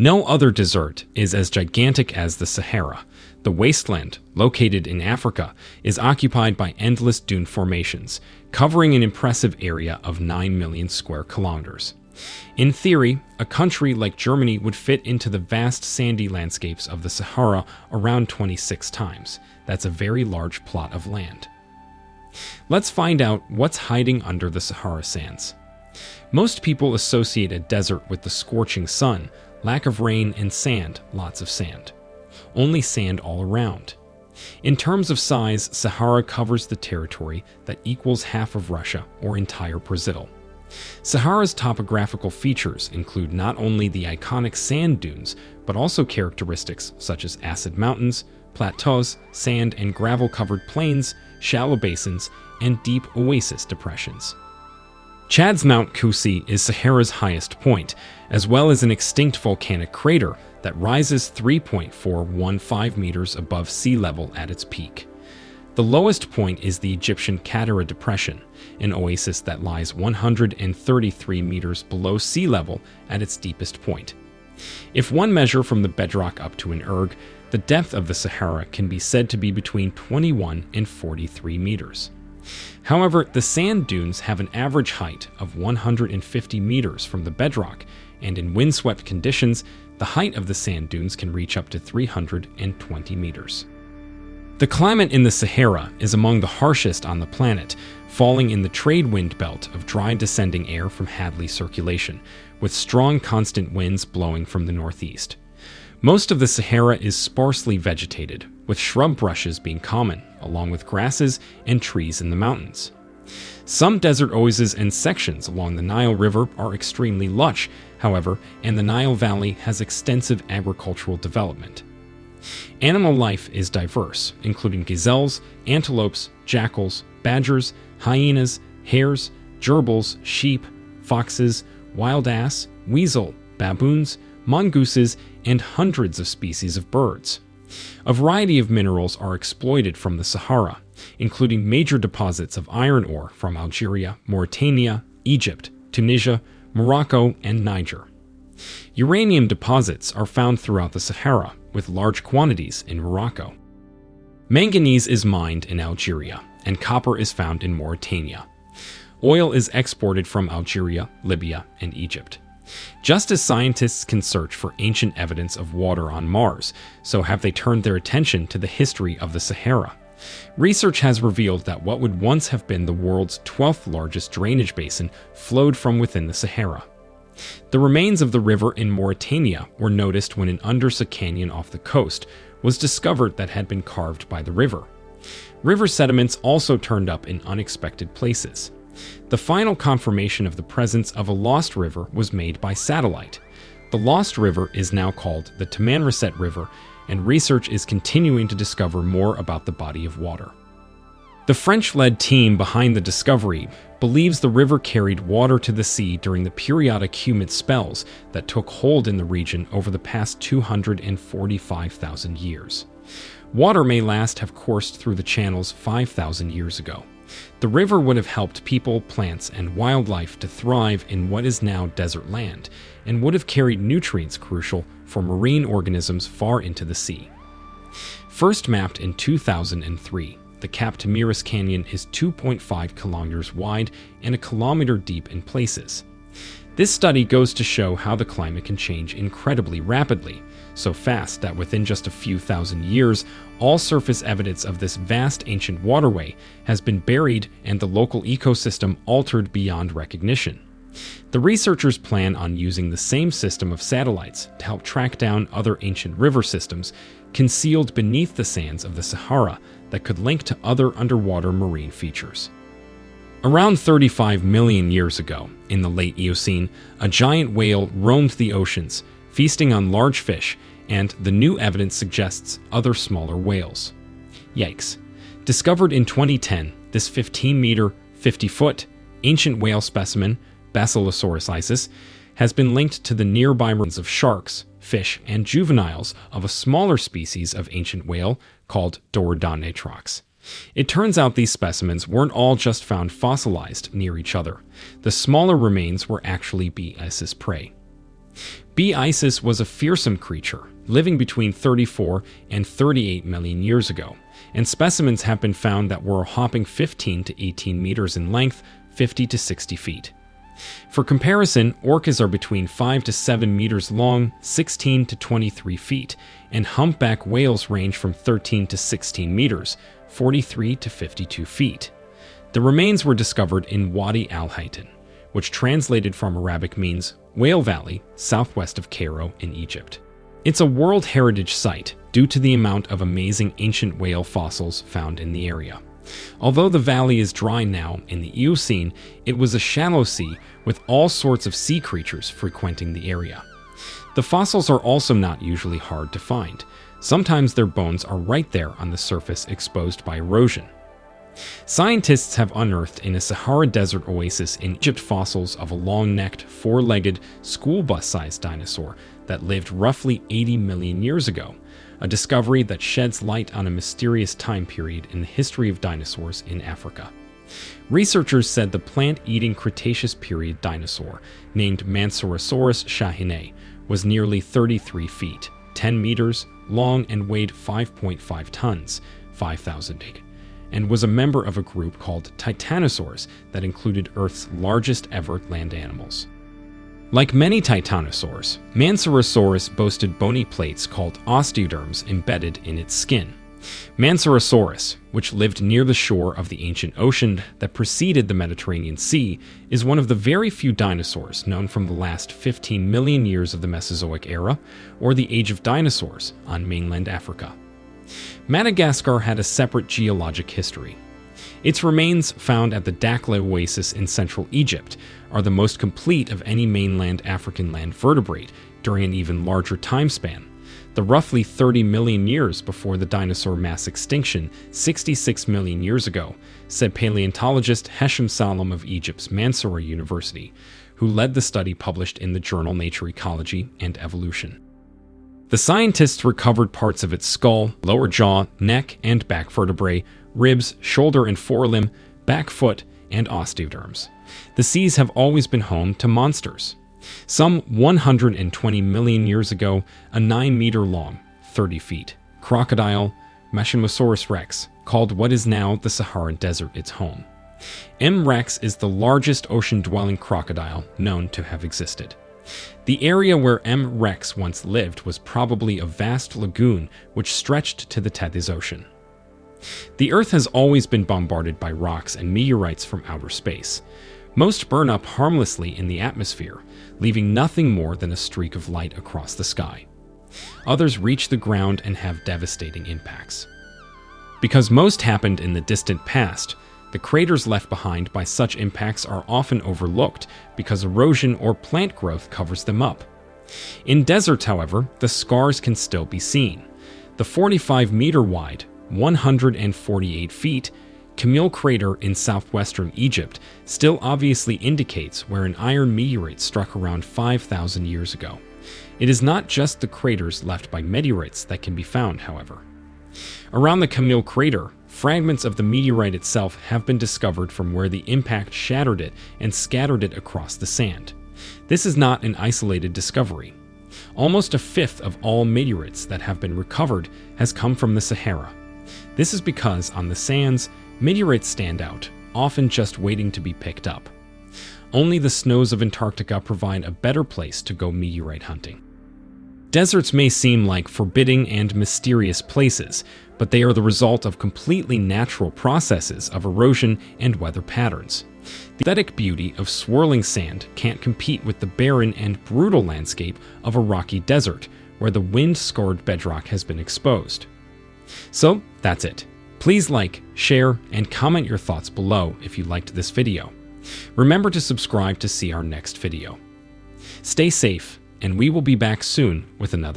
No other desert is as gigantic as the Sahara. The wasteland, located in Africa, is occupied by endless dune formations, covering an impressive area of 9 million square kilometers. In theory, a country like Germany would fit into the vast sandy landscapes of the Sahara around 26 times. That's a very large plot of land. Let's find out what's hiding under the Sahara sands. Most people associate a desert with the scorching sun, lack of rain, and sand, lots of sand. Only sand all around. In terms of size, Sahara covers the territory that equals half of Russia or entire Brazil. Sahara's topographical features include not only the iconic sand dunes, but also characteristics such as acid mountains, plateaus, sand and gravel-covered plains, shallow basins, and deep oasis depressions. Chad's Mount Kusi is Sahara's highest point, as well as an extinct volcanic crater that rises 3.415 meters above sea level at its peak. The lowest point is the Egyptian Qatara Depression, an oasis that lies 133 meters below sea level at its deepest point. If one measure from the bedrock up to an erg, the depth of the Sahara can be said to be between 21 and 43 meters. However, the sand dunes have an average height of 150 meters from the bedrock, and in windswept conditions, the height of the sand dunes can reach up to 320 meters. The climate in the Sahara is among the harshest on the planet, falling in the trade wind belt of dry descending air from Hadley circulation, with strong constant winds blowing from the northeast. Most of the Sahara is sparsely vegetated, with shrub brushes being common, along with grasses and trees in the mountains. Some desert oases and sections along the Nile River are extremely lush, however, and the Nile Valley has extensive agricultural development. Animal life is diverse, including gazelles, antelopes, jackals, badgers, hyenas, hares, gerbils, sheep, foxes, wild ass, weasel, baboons, mongooses, and hundreds of species of birds. A variety of minerals are exploited from the Sahara, including major deposits of iron ore from Algeria, Mauritania, Egypt, Tunisia, Morocco, and Niger. Uranium deposits are found throughout the Sahara, with large quantities in Morocco. Manganese is mined in Algeria, and copper is found in Mauritania. Oil is exported from Algeria, Libya, and Egypt. Just as scientists can search for ancient evidence of water on Mars, so have they turned their attention to the history of the Sahara. Research has revealed that what would once have been the world's 12th largest drainage basin flowed from within the Sahara. The remains of the river in Mauritania were noticed when an undersea canyon off the coast was discovered that had been carved by the river. River sediments also turned up in unexpected places. The final confirmation of the presence of a lost river was made by satellite. The lost river is now called the Tamanrasset River, and research is continuing to discover more about the body of water. The French-led team behind the discovery believes the river carried water to the sea during the periodic humid spells that took hold in the region over the past 245,000 years. Water may last have coursed through the channels 5,000 years ago. The river would have helped people, plants, and wildlife to thrive in what is now desert land, and would have carried nutrients crucial for marine organisms far into the sea. First mapped in 2003, the Cap Tamiris Canyon is 2.5 kilometers wide and a kilometer deep in places. This study goes to show how the climate can change incredibly rapidly, so fast that within just a few thousand years, all surface evidence of this vast ancient waterway has been buried and the local ecosystem altered beyond recognition. The researchers plan on using the same system of satellites to help track down other ancient river systems concealed beneath the sands of the Sahara that could link to other underwater marine features. Around 35 million years ago, in the late Eocene, a giant whale roamed the oceans, feasting on large fish, and the new evidence suggests other smaller whales. Yikes. Discovered in 2010, this 15-meter, 50-foot ancient whale specimen, Basilosaurus isis, has been linked to the nearby remains of sharks, fish, and juveniles of a smaller species of ancient whale called Dorodontatrox. It turns out these specimens weren't all just found fossilized near each other. The smaller remains were actually B. isis prey. B. Isis was a fearsome creature, living between 34 and 38 million years ago, and specimens have been found that were a hopping 15 to 18 meters in length, 50 to 60 feet. For comparison, orcas are between 5 to 7 meters long, 16 to 23 feet, and humpback whales range from 13 to 16 meters, 43 to 52 feet. The remains were discovered in Wadi al-Haytan, which translated from Arabic means Whale Valley, southwest of Cairo in Egypt. It's a World Heritage Site due to the amount of amazing ancient whale fossils found in the area. Although the valley is dry now in the Eocene, it was a shallow sea with all sorts of sea creatures frequenting the area. The fossils are also not usually hard to find. Sometimes their bones are right there on the surface exposed by erosion. Scientists have unearthed in a Sahara desert oasis in Egypt fossils of a long-necked, four-legged, school bus-sized dinosaur that lived roughly 80 million years ago, a discovery that sheds light on a mysterious time period in the history of dinosaurs in Africa. Researchers said the plant-eating Cretaceous period dinosaur, named Mansarosaurus shahine, was nearly 33 feet, 10 meters, long and weighed 5.5 tons, 5,000 big, and was a member of a group called Titanosaurs that included Earth's largest ever land animals. Like many titanosaurs, Mansarosaurus boasted bony plates called osteoderms embedded in its skin. Mansarosaurus, which lived near the shore of the ancient ocean that preceded the Mediterranean Sea, is one of the very few dinosaurs known from the last 15 million years of the Mesozoic era, or the Age of Dinosaurs, on mainland Africa. Madagascar had a separate geologic history. Its remains, found at the Dakhla oasis in central Egypt, are the most complete of any mainland African land vertebrate during an even larger time span, the roughly 30 million years before the dinosaur mass extinction 66 million years ago, said paleontologist Hesham Salem of Egypt's Mansoura University, who led the study published in the journal Nature Ecology and Evolution. The scientists recovered parts of its skull, lower jaw, neck, and back vertebrae, ribs, shoulder and forelimb, back foot, and osteoderms. The seas have always been home to monsters. Some 120 million years ago, a 9-meter-long, 30 feet, crocodile, Meshemosaurus rex, called what is now the Sahara Desert its home. M. rex is the largest ocean-dwelling crocodile known to have existed. The area where M. rex once lived was probably a vast lagoon which stretched to the Tethys Ocean. The Earth has always been bombarded by rocks and meteorites from outer space. Most burn up harmlessly in the atmosphere, leaving nothing more than a streak of light across the sky. Others reach the ground and have devastating impacts. Because most happened in the distant past, the craters left behind by such impacts are often overlooked because erosion or plant growth covers them up. In deserts, however, the scars can still be seen. The 45-meter-wide, 148 feet, Camille crater in southwestern Egypt still obviously indicates where an iron meteorite struck around 5,000 years ago. It is not just the craters left by meteorites that can be found, however. Around the Camille crater, fragments of the meteorite itself have been discovered from where the impact shattered it and scattered it across the sand. This is not an isolated discovery. Almost a fifth of all meteorites that have been recovered has come from the Sahara. This is because on the sands, meteorites stand out, often just waiting to be picked up. Only the snows of Antarctica provide a better place to go meteorite hunting. Deserts may seem like forbidding and mysterious places, but they are the result of completely natural processes of erosion and weather patterns. The aesthetic beauty of swirling sand can't compete with the barren and brutal landscape of a rocky desert, where the wind-scored bedrock has been exposed. So, that's it. Please like, share, and comment your thoughts below if you liked this video. Remember to subscribe to see our next video. Stay safe, and we will be back soon with another